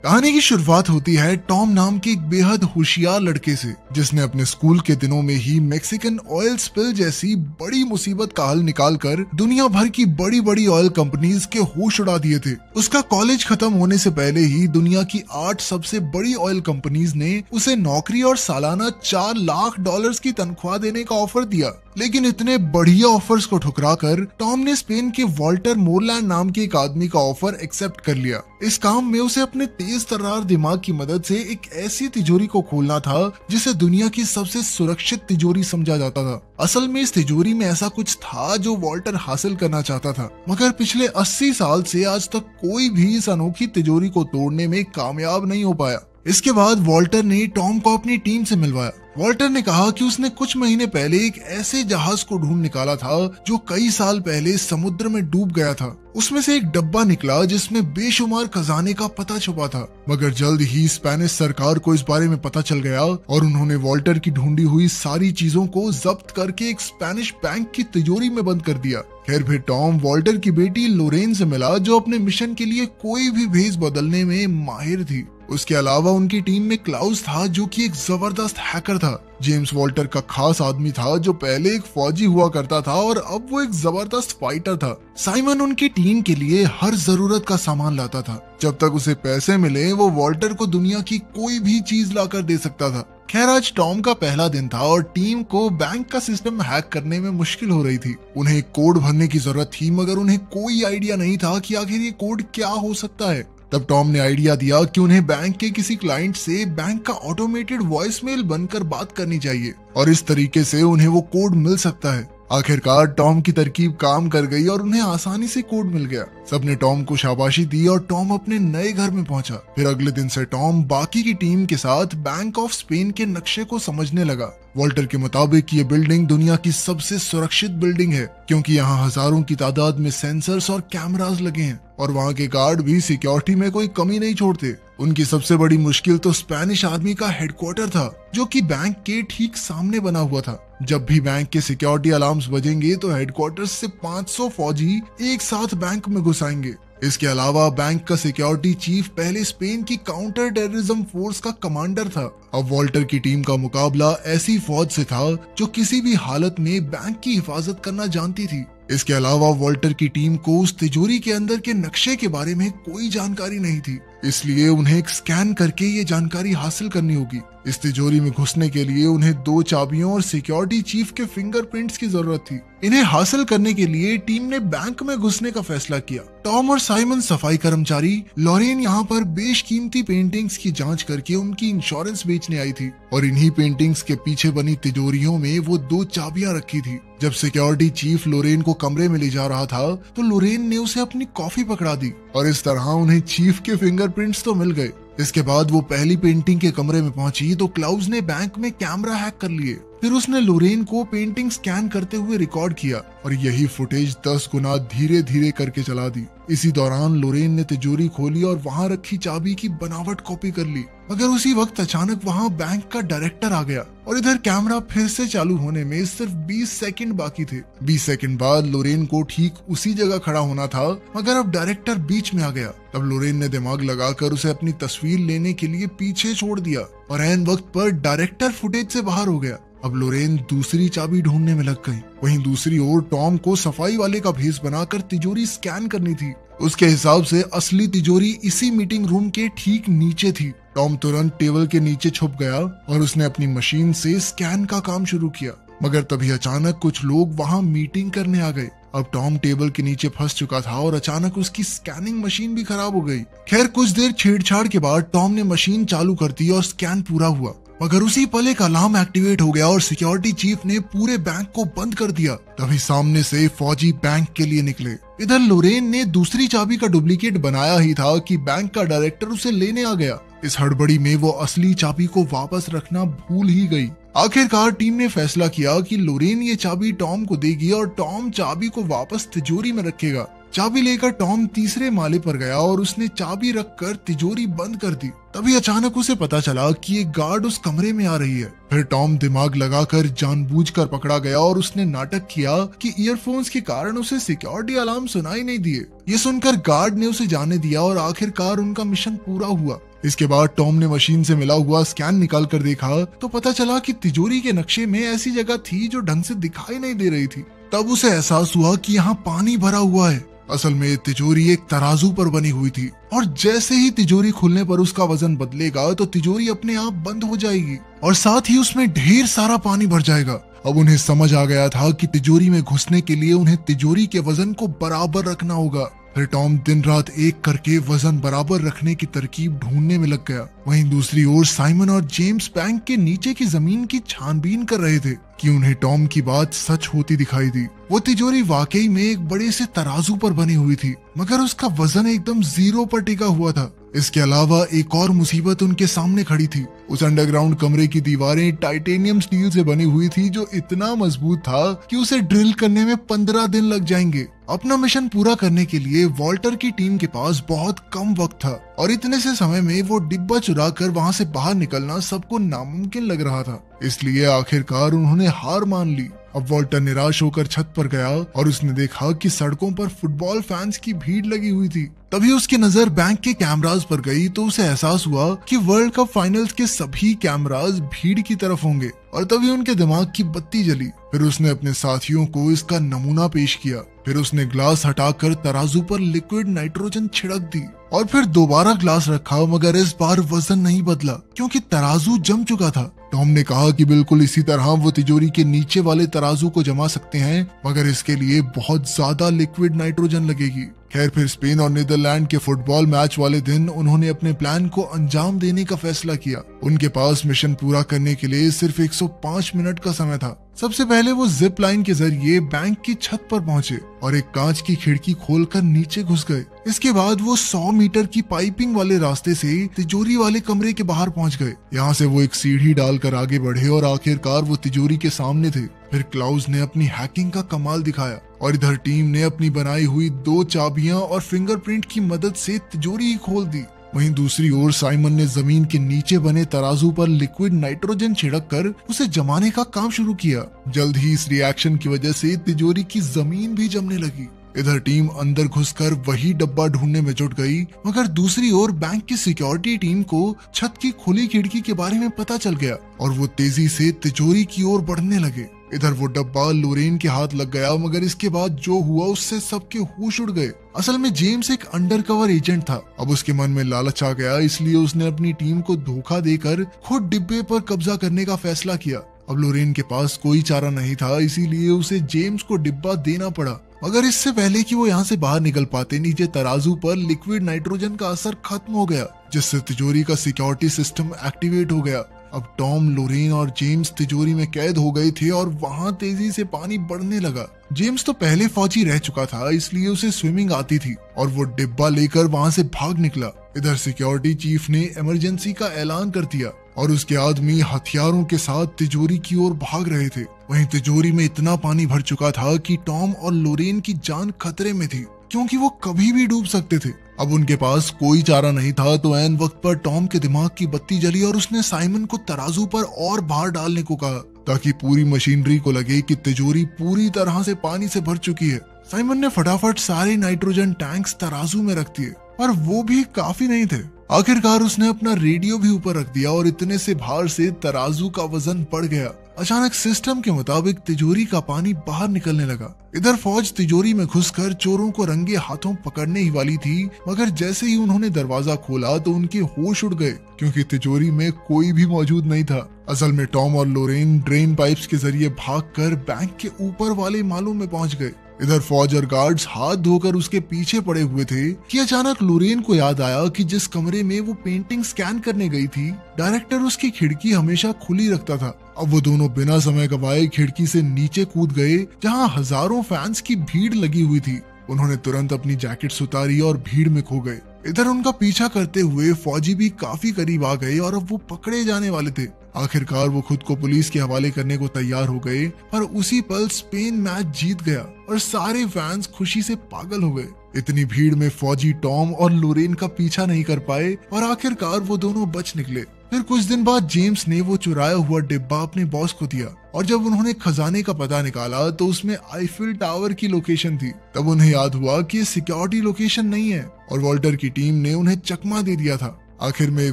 कहानी की शुरुआत होती है टॉम नाम के एक बेहद होशियार लड़के से, जिसने अपने स्कूल के दिनों में ही मैक्सिकन ऑयल स्पिल जैसी बड़ी मुसीबत का हल निकालकर दुनिया भर की बड़ी बड़ी ऑयल कंपनीज के होश उड़ा दिए थे। उसका कॉलेज खत्म होने से पहले ही दुनिया की 8 सबसे बड़ी ऑयल कंपनीज ने उसे नौकरी और सालाना $4 लाख की तनख्वाह देने का ऑफर दिया। लेकिन इतने बढ़िया ऑफर्स को ठुकराकर टॉम ने स्पेन के वॉल्टर मोरलैंड नाम के एक आदमी का ऑफर एक्सेप्ट कर लिया। इस काम में उसे अपने तेज तर्रार दिमाग की मदद से एक ऐसी तिजोरी को खोलना था जिसे दुनिया की सबसे सुरक्षित तिजोरी समझा जाता था। असल में इस तिजोरी में ऐसा कुछ था जो वॉल्टर हासिल करना चाहता था, मगर पिछले 80 साल से आज तक कोई भी इस अनोखी तिजोरी को तोड़ने में कामयाब नहीं हो पाया। इसके बाद वॉल्टर ने टॉम को अपनी टीम से मिलवाया। वॉल्टर ने कहा कि उसने कुछ महीने पहले एक ऐसे जहाज को ढूंढ निकाला था जो कई साल पहले समुद्र में डूब गया था। उसमें से एक डब्बा निकला जिसमें बेशुमार खजाने का पता छुपा था, मगर जल्द ही स्पेनिश सरकार को इस बारे में पता चल गया और उन्होंने वॉल्टर की ढूंढी हुई सारी चीजों को जब्त करके एक स्पेनिश बैंक की तिजोरी में बंद कर दिया। खैर फिर टॉम वॉल्टर की बेटी लोरेन से मिला, जो अपने मिशन के लिए कोई भी भेस बदलने में माहिर थी। उसके अलावा उनकी टीम में क्लाउस था, जो कि एक जबरदस्त हैकर था। जेम्स वॉल्टर का खास आदमी था, जो पहले एक फौजी हुआ करता था और अब वो एक जबरदस्त फाइटर था। साइमन उनकी टीम के लिए हर जरूरत का सामान लाता था। जब तक उसे पैसे मिले वो वॉल्टर को दुनिया की कोई भी चीज लाकर दे सकता था। खैर आज टॉम का पहला दिन था और टीम को बैंक का सिस्टम हैक करने में मुश्किल हो रही थी। उन्हें एक कोड भरने की जरूरत थी, मगर उन्हें कोई आइडिया नहीं था कि आखिर ये कोड क्या हो सकता है। तब टॉम ने आइडिया दिया कि उन्हें बैंक के किसी क्लाइंट से बैंक का ऑटोमेटेड वॉइसमेल बनकर बात करनी चाहिए और इस तरीके से उन्हें वो कोड मिल सकता है। आखिरकार टॉम की तरकीब काम कर गई और उन्हें आसानी से कोड मिल गया। सबने टॉम को शाबाशी दी और टॉम अपने नए घर में पहुंचा। फिर अगले दिन से टॉम बाकी की टीम के साथ बैंक ऑफ स्पेन के नक्शे को समझने लगा। वॉल्टर के मुताबिक ये बिल्डिंग दुनिया की सबसे सुरक्षित बिल्डिंग है, क्योंकि यहाँ हजारों की तादाद में सेंसर्स और कैमरास लगे हैं और वहाँ के गार्ड भी सिक्योरिटी में कोई कमी नहीं छोड़ते। उनकी सबसे बड़ी मुश्किल तो स्पेनिश आर्मी का हेडक्वार्टर था, जो कि बैंक के ठीक सामने बना हुआ था। जब भी बैंक के सिक्योरिटी अलार्म्स बजेंगे तो हेडक्वार्टर से 500 फौजी एक साथ बैंक में घुस आएंगे। इसके अलावा बैंक का सिक्योरिटी चीफ पहले स्पेन की काउंटर टेररिज्म फोर्स का कमांडर था। अब वॉल्टर की टीम का मुकाबला ऐसी फौज से था जो किसी भी हालत में बैंक की हिफाजत करना जानती थी। इसके अलावा वॉल्टर की टीम को उस तिजोरी के अंदर के नक्शे के बारे में कोई जानकारी नहीं थी, इसलिए उन्हें एक स्कैन करके ये जानकारी हासिल करनी होगी। इस तिजोरी में घुसने के लिए उन्हें 2 चाबियों और सिक्योरिटी चीफ के फिंगरप्रिंट्स की जरूरत थी। इन्हें हासिल करने के लिए टीम ने बैंक में घुसने का फैसला किया। टॉम और साइमन सफाई कर्मचारी, लॉरेन यहाँ पर बेशकीमती पेंटिंग्स की जांच करके उनकी इंश्योरेंस बेचने आई थी और इन्हीं पेंटिंग्स के पीछे बनी तिजोरियों में वो 2 चाबियां रखी थी। जब सिक्योरिटी चीफ लोरेन को कमरे में ले जा रहा था तो लोरेन ने उसे अपनी कॉफी पकड़ा दी और इस तरह उन्हें चीफ के फिंगरप्रिंट्स तो मिल गए। इसके बाद वो पहली पेंटिंग के कमरे में पहुंची तो क्लाउस ने बैंक में कैमरा हैक कर लिए। फिर उसने लोरेन को पेंटिंग स्कैन करते हुए रिकॉर्ड किया और यही फुटेज 10 गुना धीरे धीरे करके चला दी। इसी दौरान लोरेन ने तिजोरी खोली और वहां रखी चाबी की बनावट कॉपी कर ली, मगर उसी वक्त अचानक वहां बैंक का डायरेक्टर आ गया और इधर कैमरा फिर से चालू होने में सिर्फ 20 सेकंड बाकी थे। 20 सेकंड बाद लोरेन को ठीक उसी जगह खड़ा होना था, मगर अब डायरेक्टर बीच में आ गया। तब लोरेन ने दिमाग लगाकर उसे अपनी तस्वीर लेने के लिए पीछे छोड़ दिया और ऐन वक्त पर डायरेक्टर फुटेज से बाहर हो गया। अब लोरेन दूसरी चाबी ढूंढने में लग गई। वहीं दूसरी ओर टॉम को सफाई वाले का भेस बनाकर तिजोरी स्कैन करनी थी। उसके हिसाब से असली तिजोरी इसी मीटिंग रूम के ठीक नीचे थी। टॉम तुरंत टेबल के नीचे छुप गया और उसने अपनी मशीन से स्कैन का काम शुरू किया, मगर तभी अचानक कुछ लोग वहां मीटिंग करने आ गए। अब टॉम टेबल के नीचे फंस चुका था और अचानक उसकी स्कैनिंग मशीन भी खराब हो गई। खैर कुछ देर छेड़छाड़ के बाद टॉम ने मशीन चालू कर दी और स्कैन पूरा हुआ, मगर उसी पल एक अलार्म एक्टिवेट हो गया और सिक्योरिटी चीफ ने पूरे बैंक को बंद कर दिया। तभी सामने से फौजी बैंक के लिए निकले। इधर लोरेन ने दूसरी चाबी का डुप्लीकेट बनाया ही था कि बैंक का डायरेक्टर उसे लेने आ गया। इस हड़बड़ी में वो असली चाबी को वापस रखना भूल ही गई। आखिरकार टीम ने फैसला किया कि लोरेन ये चाबी टॉम को देगी और टॉम चाबी को वापस तिजोरी में रखेगा। चाबी लेकर टॉम तीसरे माले पर गया और उसने चाबी रखकर तिजोरी बंद कर दी। तभी अचानक उसे पता चला कि एक गार्ड उस कमरे में आ रही है। फिर टॉम दिमाग लगाकर जानबूझकर पकड़ा गया और उसने नाटक किया कि ईयरफोन्स के कारण उसे सिक्योरिटी अलार्म सुनाई नहीं दिए। ये सुनकर गार्ड ने उसे जाने दिया और आखिरकार उनका मिशन पूरा हुआ। इसके बाद टॉम ने मशीन से मिला हुआ स्कैन निकाल कर देखा तो पता चला कि तिजोरी के नक्शे में ऐसी जगह थी जो ढंग से दिखाई नहीं दे रही थी। तब उसे एहसास हुआ कि यहाँ पानी भरा हुआ है। असल में तिजोरी एक तराजू पर बनी हुई थी और जैसे ही तिजोरी खुलने पर उसका वजन बदलेगा तो तिजोरी अपने आप बंद हो जाएगी और साथ ही उसमें ढेर सारा पानी भर जाएगा। अब उन्हें समझ आ गया था कि तिजोरी में घुसने के लिए उन्हें तिजोरी के वजन को बराबर रखना होगा। फिर टॉम दिन रात एक करके वजन बराबर रखने की तरकीब ढूंढने में लग गया। वहीं दूसरी ओर साइमन और जेम्स बैंक के नीचे की जमीन की छानबीन कर रहे थे कि उन्हें टॉम की बात सच होती दिखाई दी। वो तिजोरी वाकई में एक बड़े से तराजू पर बनी हुई थी, मगर उसका वजन एकदम 0 पर टिका हुआ था। इसके अलावा एक और मुसीबत उनके सामने खड़ी थी। उस अंडरग्राउंड कमरे की दीवारें टाइटेनियम स्टील से बनी हुई थी जो इतना मजबूत था कि उसे ड्रिल करने में 15 दिन लग जाएंगे। अपना मिशन पूरा करने के लिए वॉल्टर की टीम के पास बहुत कम वक्त था और इतने से समय में वो डिब्बा चुरा कर वहाँ से बाहर निकलना सबको नामुमकिन लग रहा था। इसलिए आखिरकार उन्होंने हार मान ली। अब वॉल्टर निराश होकर छत पर गया और उसने देखा कि सड़कों पर फुटबॉल फैंस की भीड़ लगी हुई थी। तभी उसकी नजर बैंक के कैमरास पर गई तो उसे एहसास हुआ कि वर्ल्ड कप फाइनल्स के सभी कैमरास भीड़ की तरफ होंगे और तभी उनके दिमाग की बत्ती जली। फिर उसने अपने साथियों को इसका नमूना पेश किया। फिर उसने ग्लास हटाकर तराजू पर लिक्विड नाइट्रोजन छिड़क दी और फिर दोबारा ग्लास रखा, मगर इस बार वजन नहीं बदला क्योंकि तराजू जम चुका था। टॉम ने कहा कि बिल्कुल इसी तरह वो तिजोरी के नीचे वाले तराजू को जमा सकते हैं, मगर इसके लिए बहुत ज्यादा लिक्विड नाइट्रोजन लगेगी। खैर, फिर स्पेन और नीदरलैंड के फुटबॉल मैच वाले दिन उन्होंने अपने प्लान को अंजाम देने का फैसला किया। उनके पास मिशन पूरा करने के लिए सिर्फ 105 मिनट का समय था। सबसे पहले वो जिप लाइन के जरिए बैंक की छत पर पहुंचे और एक कांच की खिड़की खोलकर नीचे घुस गए। इसके बाद वो 100 मीटर की पाइपिंग वाले रास्ते से तिजोरी वाले कमरे के बाहर पहुंच गए। यहाँ से वो एक सीढ़ी डालकर आगे बढ़े और आखिरकार वो तिजोरी के सामने थे। फिर क्लाउज ने अपनी हैकिंग का कमाल दिखाया और इधर टीम ने अपनी बनाई हुई 2 चाबियां और फिंगरप्रिंट की मदद से तिजोरी ही खोल दी। वहीं दूसरी ओर साइमन ने जमीन के नीचे बने तराजू पर लिक्विड नाइट्रोजन छिड़क कर उसे जमाने का काम शुरू किया। जल्द ही इस रिएक्शन की वजह से तिजोरी की जमीन भी जमने लगी। इधर टीम अंदर घुसकर वही डब्बा ढूंढने में जुट गई, मगर दूसरी ओर बैंक की सिक्योरिटी टीम को छत की खुली खिड़की के बारे में पता चल गया और वो तेजी से तिजोरी की ओर बढ़ने लगे। इधर वो डब्बा लोरेन के हाथ लग गया, मगर इसके बाद जो हुआ उससे सबके होश उड़ गए। असल में जेम्स एक अंडरकवर एजेंट था। अब उसके मन में लालच आ गया, इसलिए उसने अपनी टीम को धोखा देकर खुद डिब्बे पर कब्जा करने का फैसला किया। अब लोरेन के पास कोई चारा नहीं था, इसीलिए उसे जेम्स को डिब्बा देना पड़ा। मगर इससे पहले कि वो यहाँ से बाहर निकल पाते, नीचे तराजू पर लिक्विड नाइट्रोजन का असर खत्म हो गया, जिससे तिजोरी का सिक्योरिटी सिस्टम एक्टिवेट हो गया। अब टॉम, लोरेन और जेम्स तिजोरी में कैद हो गए थे और वहाँ तेजी से पानी बढ़ने लगा। जेम्स तो पहले फौजी रह चुका था, इसलिए उसे स्विमिंग आती थी और वो डिब्बा लेकर वहाँ से भाग निकला। इधर सिक्योरिटी चीफ ने इमरजेंसी का ऐलान कर दिया और उसके आदमी हथियारों के साथ तिजोरी की ओर भाग रहे थे। वहीं तिजोरी में इतना पानी भर चुका था कि टॉम और लोरेन की जान खतरे में थी, क्योंकि वो कभी भी डूब सकते थे। अब उनके पास कोई चारा नहीं था, तो ऐन वक्त पर टॉम के दिमाग की बत्ती जली और उसने साइमन को तराजू पर और भार डालने को कहा, ताकि पूरी मशीनरी को लगे कि तिजोरी पूरी तरह से पानी से भर चुकी है। साइमन ने फटाफट सारे नाइट्रोजन टैंक्स तराजू में रख दिए, पर वो भी काफी नहीं थे। आखिरकार उसने अपना रेडियो भी ऊपर रख दिया और इतने से भार से तराजू का वजन बढ़ गया। अचानक सिस्टम के मुताबिक तिजोरी का पानी बाहर निकलने लगा। इधर फौज तिजोरी में घुसकर चोरों को रंगे हाथों पकड़ने ही वाली थी, मगर जैसे ही उन्होंने दरवाजा खोला तो उनके होश उड़ गए, क्योंकि तिजोरी में कोई भी मौजूद नहीं था। असल में टॉम और लोरेन ड्रेन पाइप्स के जरिए भागकर बैंक के ऊपर वाले मालों में पहुंच गए। इधर फौज और गार्ड्स हाथ धोकर उसके पीछे पड़े हुए थे कि अचानक लोरेन को याद आया कि जिस कमरे में वो पेंटिंग स्कैन करने गई थी, डायरेक्टर उसकी खिड़की हमेशा खुली रखता था। अब वो दोनों बिना समय गवाए खिड़की से नीचे कूद गए, जहां हजारों फैंस की भीड़ लगी हुई थी। उन्होंने तुरंत अपनी जैकेट्स उतारी और भीड़ में खो गए। इधर उनका पीछा करते हुए फौजी भी काफी करीब आ गए और अब वो पकड़े जाने वाले थे। आखिरकार वो खुद को पुलिस के हवाले करने को तैयार हो गए, पर उसी पल स्पेन मैच जीत गया और सारे फैंस खुशी से पागल हो गए। इतनी भीड़ में फौजी टॉम और लोरेन का पीछा नहीं कर पाए और आखिरकार वो दोनों बच निकले। फिर कुछ दिन बाद जेम्स ने वो चुराया हुआ डिब्बा अपने बॉस को दिया और जब उन्होंने खजाने का पता निकाला तो उसमें आईफिल टावर की लोकेशन थी। तब उन्हें याद हुआ कि ये सिक्योरिटी लोकेशन नहीं है और वॉल्टर की टीम ने उन्हें चकमा दे दिया था। आखिर में एक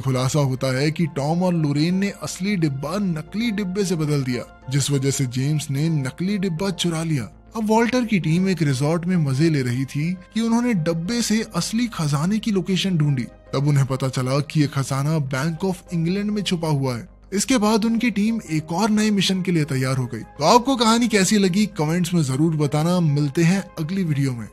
खुलासा होता है कि टॉम और लोरेन ने असली डिब्बा नकली डिब्बे से बदल दिया, जिस वजह से जेम्स ने नकली डिब्बा चुरा लिया। अब वॉल्टर की टीम एक रिजॉर्ट में मजे ले रही थी कि उन्होंने डब्बे से असली खजाने की लोकेशन ढूंढी। तब उन्हें पता चला कि ये खजाना बैंक ऑफ इंग्लैंड में छुपा हुआ है। इसके बाद उनकी टीम एक और नए मिशन के लिए तैयार हो गई। तो आपको कहानी कैसी लगी कमेंट्स में जरूर बताना। मिलते हैं अगली वीडियो में।